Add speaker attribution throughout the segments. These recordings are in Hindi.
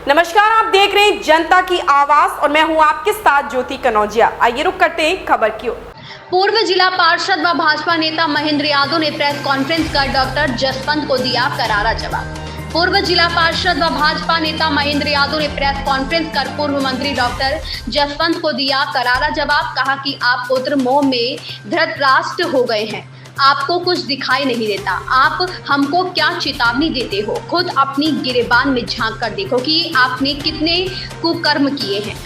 Speaker 1: नमस्कार, आप देख रहे हैं जनता की आवाज और मैं हूं आपके साथ ज्योति कनौजिया। आइए रुक करते हैं खबर की ओर।
Speaker 2: पूर्व जिला पार्षद व भाजपा नेता महेंद्र यादव ने प्रेस कॉन्फ्रेंस कर डॉक्टर जसवंत को दिया करारा जवाब। पूर्व जिला पार्षद व भाजपा नेता महेंद्र यादव ने प्रेस कॉन्फ्रेंस कर पूर्व मंत्री डॉक्टर जसवंत को दिया करारा जवाब। कहा कि आप पुत्र मोह में धृतराष्ट्र हो गए हैं, आपको कुछ दिखाई नहीं देता, आप हमको क्या चेतावनी देते हो? खुद अपनी गिरेबान में झांक कर देखो कि आपने कितने कुकर्म किए हैं।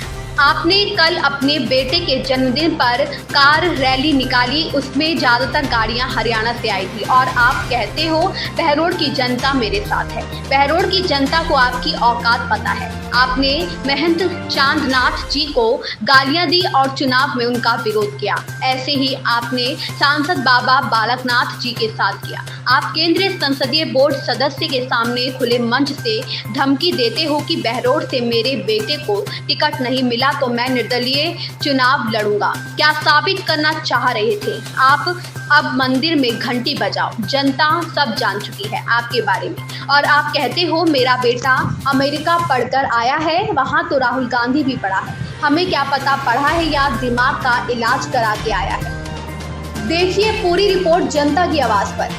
Speaker 2: आपने कल अपने बेटे के जन्मदिन पर कार रैली निकाली, उसमें ज्यादातर गाड़ियां हरियाणा से आई थी और आप कहते हो बहरोड की जनता मेरे साथ है। बहरोड की जनता को आपकी औकात पता है। आपने महंत चांदनाथ जी को गालियां दी और चुनाव में उनका विरोध किया। ऐसे ही आपने सांसद बाबा बालकनाथ जी के साथ किया। आप केंद्रीय संसदीय बोर्ड सदस्य के सामने खुले मंच से धमकी देते हो कि बहरोड से मेरे बेटे को टिकट नहीं मिला तो मैं निर्दलीय चुनाव लड़ूंगा। क्या साबित करना चाह रहे थे आप? अब मंदिर में घंटी बजाओ, जनता सब जान चुकी है आपके बारे में। और आप कहते हो मेरा बेटा अमेरिका पढ़कर आया है, वहाँ तो राहुल गांधी भी पढ़ा है, हमें क्या पता पढ़ा है या दिमाग का इलाज करा के आया है। देखिए पूरी रिपोर्ट जनता की आवाज पर।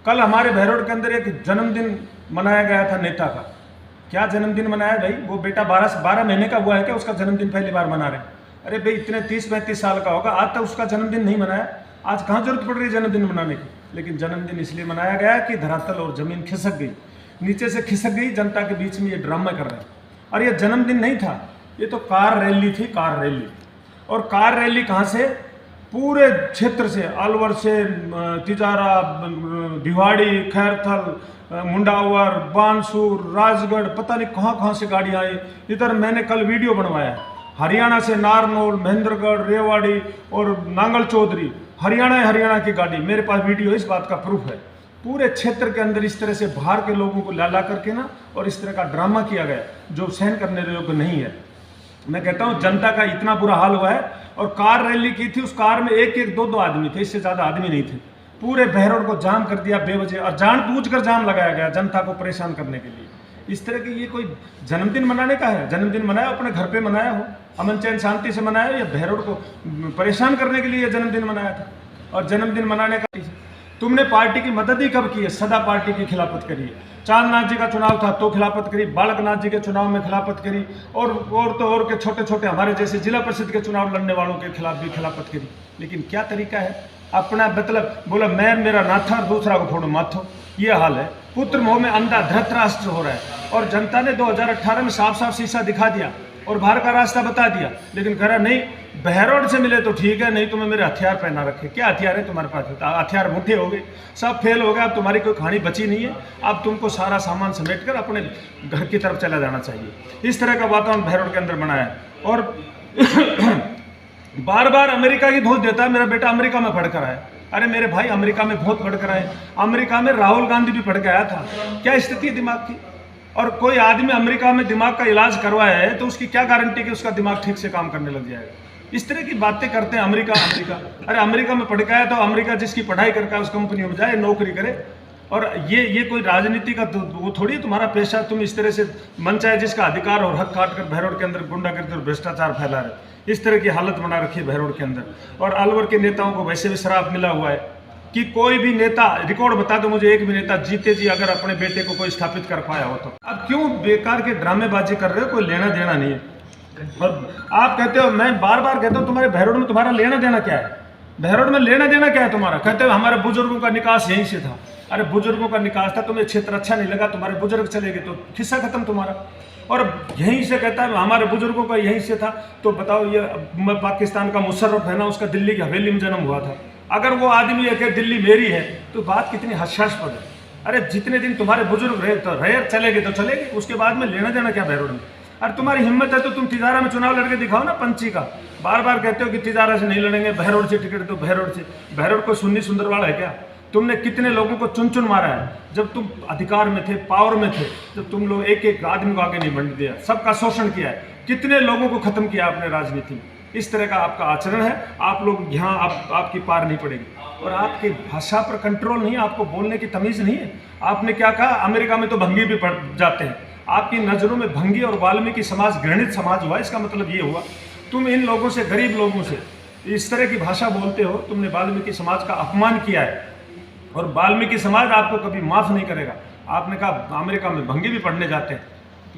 Speaker 3: कल हमारे बहरोड के अंदर एक जन्मदिन मनाया गया था नेता का। क्या जन्मदिन मनाया भाई? वो बेटा 12 महीने का हुआ है क्या? उसका जन्मदिन पहली बार मना रहे? अरे भाई, इतने 30-35 साल का होगा, आज तक उसका जन्मदिन नहीं मनाया। आज कहाँ जरूरत पड़ रही है जन्मदिन मनाने की? लेकिन जन्मदिन इसलिए मनाया गया कि धरातल और जमीन खिसक गई, नीचे से खिसक गई, जनता के बीच में ये ड्रामा कर रहे हैं। और ये जन्मदिन नहीं था, ये तो कार रैली थी, कार रैली। और कार रैली कहाँ से? पूरे क्षेत्र से, अलवर से, तिजारा, भिवाड़ी, खैरथल, मुंडावर, बानसूर, राजगढ़, पता नहीं कहाँ से गाड़ियाँ आई। इधर मैंने कल वीडियो बनवाया है, हरियाणा से नारनौल, महेंद्रगढ़, रेवाड़ी और नांगल चौधरी, हरियाणा की गाड़ी। मेरे पास वीडियो, इस बात का प्रूफ है। पूरे क्षेत्र के अंदर इस तरह से बाहर के लोगों को ला करके ना, और इस तरह का ड्रामा किया गया जो सहन करने योग्य नहीं है। मैं कहता हूँ जनता का इतना बुरा हाल हुआ है। और कार रैली की थी, उस कार में एक दो आदमी थे, इससे ज़्यादा आदमी नहीं थे। पूरे बहरोड को जाम कर दिया बेवजह, और जानबूझकर जाम लगाया गया जनता को परेशान करने के लिए। इस तरह की ये कोई जन्मदिन मनाने का है? जन्मदिन मनाया अपने घर पे मनाया हो, अमन चैन शांति से मनाया हो, या बहरोड को परेशान करने के लिए जन्मदिन मनाया था? और जन्मदिन मनाने का तुमने पार्टी की मदद ही कब की है? सदा पार्टी की खिलाफत करी है। चांदनाथ जी का चुनाव था तो खिलाफत करी, बालकनाथ जी के चुनाव में खिलाफत करी, और के छोटे हमारे जैसे जिला परिषद के चुनाव लड़ने वालों के खिलाफ भी खिलाफत करी। लेकिन क्या तरीका है? अपना मतलब बोला मैं मेरा नाथा और दूसरा को फोड़ो माथो, ये हाल है। पुत्र मोह में अंधा धृतराष्ट्र हो रहा है। और जनता ने 2018 में साफ शीशा दिखा दिया और बाहर का रास्ता बता दिया। लेकिन कह रहा नहीं, बहरोड से मिले तो ठीक है, नहीं तुम्हें मेरे हथियार पहना रखे। क्या हथियार है तुम्हारे पास? हथियार मुठ्ठे हो गए, सब फेल हो गए, अब तुम्हारी कोई कहानी बची नहीं है। अब तुमको सारा सामान समेट कर अपने घर की तरफ चला जाना चाहिए। इस तरह का वातावरण बहरोड के अंदर बनाया है। और बार बार अमेरिका की धौंस देता है, मेरा बेटा अमेरिका में पढ़कर आया। अरे मेरे भाई, अमेरिका में बहुत पढ़कर आए, अमेरिका में राहुल गांधी भी पढ़ के आया था। क्या स्थिति है दिमाग की? और कोई आदमी अमेरिका में दिमाग का इलाज करवाया है तो उसकी क्या गारंटी कि उसका दिमाग ठीक से काम करने लग जाएगा? इस तरह की बातें करते हैं। अमेरिका। अरे अमेरिका में पढ़ के आया तो अमेरिका जिसकी पढ़ाई करके उस कंपनी में जाए, नौकरी करे। और ये कोई राजनीति का वो थोड़ी तुम्हारा पेशा। तुम इस तरह से मन चाहे जिसका अधिकार और हक काट कर बहरोड के अंदर गुंडागर्दी और भ्रष्टाचार फैला रहे। इस तरह की हालत बना रखी है बहरोड के अंदर। और अलवर के नेताओं को वैसे भी शराब मिला हुआ है कि कोई भी नेता, रिकॉर्ड बता दो मुझे, एक भी नेता जीते जी अगर अपने बेटे को कोई स्थापित कर पाया हो तो। अब क्यों बेकार के ड्रामेबाजी कर रहे हो? कोई लेना देना नहीं है। और आप कहते हो, मैं बार बार कहता हूँ तुम्हारे बहरोड में तुम्हारा लेना देना क्या है? बहरोड में लेना देना क्या है तुम्हारा? कहते हो हमारे बुजुर्गों का निकास यहीं से था। अरे बुजुर्गों का निकास था, तुम्हें क्षेत्र अच्छा नहीं लगा, तुम्हारे बुजुर्ग चले गए तो किस्सा खत्म तुम्हारा। और यहीं से कहता है हमारे बुजुर्गों का यहीं से था, तो बताओ ये पाकिस्तान का मुशर्रफ है ना, उसका दिल्ली की हवेली में जन्म हुआ था। अगर वो आदमी है कि दिल्ली मेरी है तो बात कितनी हास्यास्पद है। अरे जितने दिन तुम्हारे बुजुर्ग रहे तो रहे, चले गए तो चले गए, उसके बाद में लेना देना क्या बहरोड में? अरे तुम्हारी हिम्मत है तो तुम तिजारा में चुनाव लड़के दिखाओ ना, पंची का। बार बार कहते हो कि तिजारा से नहीं लड़ेंगे, बहरोड से टिकट दो, बहरोड से। बहरोड को सुन्नी सुंदरवाड़ा है क्या? तुमने कितने लोगों को चुन मारा है जब तुम अधिकार में थे, पावर में थे, जब तुम लोग एक आदमी को आगे नहीं बढ़ने दिया, सबका शोषण किया है, कितने लोगों को खत्म किया आपने राजनीति में। इस तरह का आपका आचरण है। आप लोग यहाँ आपकी पार नहीं पड़ेगी। और आपकी भाषा पर कंट्रोल नहीं है, आपको बोलने की तमीज़ नहीं है। आपने क्या कहा? अमेरिका में तो भंगी भी पड़ जाते हैं। आपकी नज़रों में भंगी और वाल्मीकि समाज घृणित समाज हुआ। इसका मतलब ये हुआ तुम इन लोगों से, गरीब लोगों से इस तरह की भाषा बोलते हो। तुमने वाल्मीकि समाज का अपमान किया है और वाल्मीकि समाज आपको कभी माफ़ नहीं करेगा। आपने कहा अमेरिका में भंगी भी पढ़ने जाते हैं,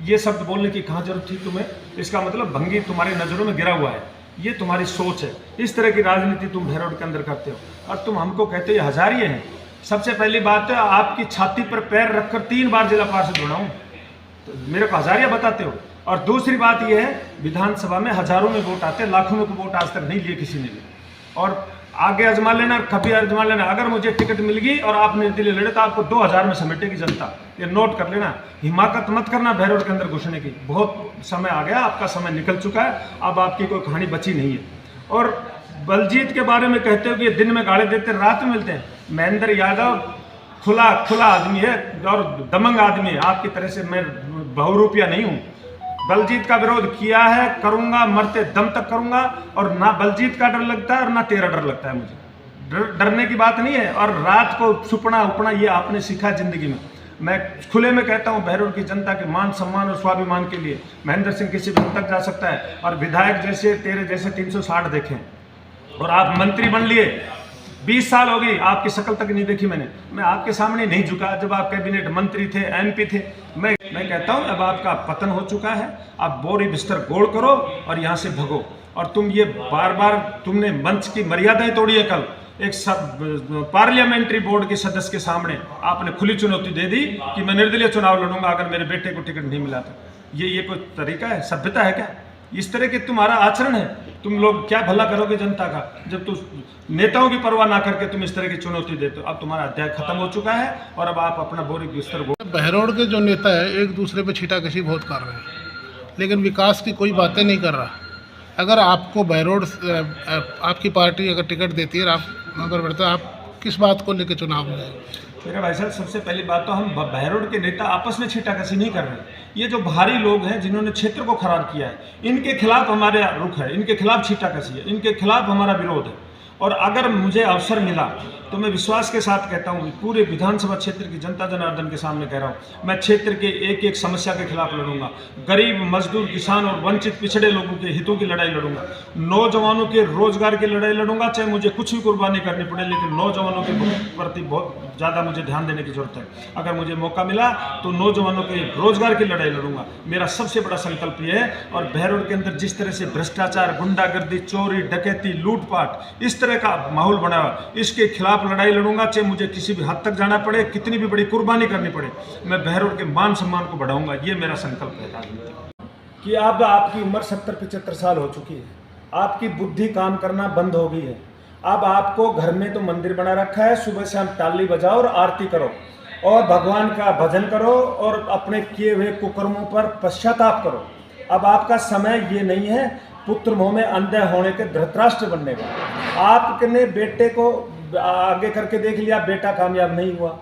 Speaker 3: ये शब्द बोलने की कहाँ जरूरत थी तुम्हें? इसका मतलब भंगी तुम्हारी नज़रों में गिरा हुआ है, ये तुम्हारी सोच है। इस तरह की राजनीति तुम भैरव के अंदर करते हो और तुम हमको कहते हो ये हजारिये हैं। सबसे पहली बात है, आपकी छाती पर पैर रखकर 3 बार जिला पार्षद बना हूँ, तो मेरे को हजारिया बताते हो। और दूसरी बात यह है, विधानसभा में हजारों में वोट आते, लाखों में वोट आज तक नहीं लिए किसी ने भी। और आगे आजमा लेना, कभी आजमा लेना। अगर मुझे टिकट मिल गई और आप निर्दलीय लड़े तो आपको 2000 में समेटेगी जनता, ये नोट कर लेना। हिमाकत मत करना भैरव के अंदर घुसने की, बहुत समय आ गया, आपका समय निकल चुका है, अब आपकी कोई कहानी बची नहीं है। और बलजीत के बारे में कहते हो कि ये दिन में गाड़ी देते रात में मिलते हैं। महेंद्र यादव खुला आदमी है और दमंग आदमी है, आपकी तरह से मैं बहुरूपिया नहीं हूँ। बलजीत का विरोध किया है, करूंगा, मरते दम तक करूंगा। और ना बलजीत का डर लगता है और ना तेरा डर लगता है मुझे। डरने की बात नहीं है। और रात को छुपना उपना ये आपने सीखा जिंदगी में। मैं खुले में कहता हूँ, भैरव की जनता के मान सम्मान और स्वाभिमान के लिए महेंद्र सिंह किसी भी हद तक जा सकता है। और विधायक जैसे तेरे जैसे 360 देखें और आप मंत्री बन लिए। 20 साल हो गई, आपकी शक्ल तक नहीं देखी मैंने। मैं आपके सामने नहीं झुका जब आप कैबिनेट मंत्री थे, MP थे। मैं कहता हूं अब आपका पतन हो चुका है, आप बोरी बिस्तर गोड़ करो और यहां से भगो। और तुम ये बार बार तुमने मंच की मर्यादाएं तोड़ी है। कल एक पार्लियामेंट्री बोर्ड के सदस्य के सामने आपने खुली चुनौती दे दी कि मैं निर्दलीय चुनाव लड़ूंगा अगर मेरे बेटे को टिकट नहीं मिला तो। ये कोई तरीका है? सभ्यता है क्या? इस तरह के तुम्हारा आचरण है। तुम लोग क्या भला करोगे जनता का जब तुम नेताओं की परवाह ना करके तुम इस तरह की चुनौती देते हो? अब तुम्हारा अध्याय खत्म हो चुका है और अब आप अपना बोरी बिस्तर
Speaker 4: बहरोड़ के जो नेता है एक दूसरे पे छीटाकशी बहुत कर रहे हैं, लेकिन विकास की कोई बातें नहीं कर रहा। अगर आपको बहरोड़ आपकी पार्टी अगर टिकट देती है और आप अगर बढ़ते आप किस बात को लेकर चुनाव में जाएंगे?
Speaker 3: मेरा भाई साहब, सबसे पहली बात तो हम बहरोड़ के नेता आपस में छीटाकशी नहीं कर रहे। ये जो भारी लोग हैं जिन्होंने क्षेत्र को खराब किया है, इनके खिलाफ हमारे रुख है, इनके खिलाफ छीटाकशी है, इनके खिलाफ हमारा विरोध है। और अगर मुझे अवसर मिला तो मैं विश्वास के साथ कहता हूँ, पूरे विधानसभा क्षेत्र की जनता जनार्दन के सामने कह रहा हूँ, मैं क्षेत्र के एक एक समस्या के खिलाफ लड़ूंगा। गरीब, मजदूर, किसान और वंचित पिछड़े लोगों के हितों की लड़ाई लड़ूंगा। नौजवानों के रोजगार की लड़ाई लड़ूंगा, चाहे मुझे कुछ भी कुर्बानी करनी पड़े, लेकिन नौजवानों के प्रति बहुत ज़्यादा मुझे ध्यान देने की जरूरत है। अगर मुझे मौका मिला तो नौजवानों के रोजगार की लड़ाई लड़ूंगा, मेरा सबसे बड़ा संकल्प ये है। और बहरोड़ के अंदर जिस तरह से भ्रष्टाचार, गुंडागर्दी, चोरी, डकैती, लूटपाट, इस तरह का माहौल बना हुआ, इसके खिलाफ लड़ाई लड़ूंगा, चाहे मुझे किसी भी हद तक जाना पड़े, कितनी भी बड़ी कुर्बानी करनी पड़े, मैं बहरोड़ के मान सम्मान को बढ़ाऊंगा। ये मेरा संकल्प है राजनीति कि अब आपकी उम्र 70-75 साल हो चुकी है, आपकी बुद्धि काम करना बंद हो गई है। अब आपको घर में तो मंदिर बना रखा है, सुबह शाम ताली बजाओ और आरती करो और भगवान का भजन करो और अपने किए हुए कुकर्मों पर पश्चाताप करो। अब आपका समय ये नहीं है पुत्र मोह में अंधे होने के धृतराष्ट्र बनने का। आपने बेटे को आगे करके देख लिया, बेटा कामयाब नहीं हुआ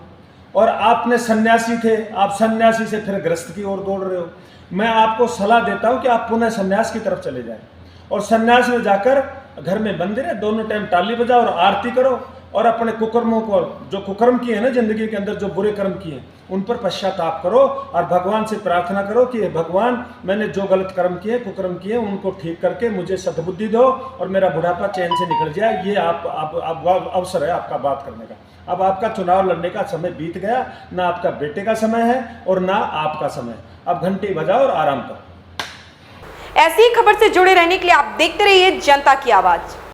Speaker 3: और आपने सन्यासी थे, आप सन्यासी से फिर गृहस्थ की ओर दौड़ रहे हो। मैं आपको सलाह देता हूं कि आप पुनः सन्यास की तरफ चले जाएं और सन्यास में जाकर घर में मंदिर है, दोनों टाइम ताली बजाओ और आरती करो और अपने कुकर्मों को, जो कुकर्म किए हैं ना जिंदगी के अंदर, जो बुरे कर्म किए उन पर पश्चाताप करो और भगवान से प्रार्थना करो कि भगवान, मैंने जो गलत कर्म किए, कुकर्म किए, उनको ठीक करके मुझे सद्बुद्धि दो और मेरा बुढ़ापा चैन से निकल जाए। ये आप अवसर है आपका बात करने का। अब आपका चुनाव लड़ने का समय बीत गया, ना आपका बेटे का समय है और ना आपका समय। अब घंटी बजाओ और आराम करो।
Speaker 1: ऐसी ही खबर से जुड़े रहने के लिए आप देखते रहिए जनता की आवाज।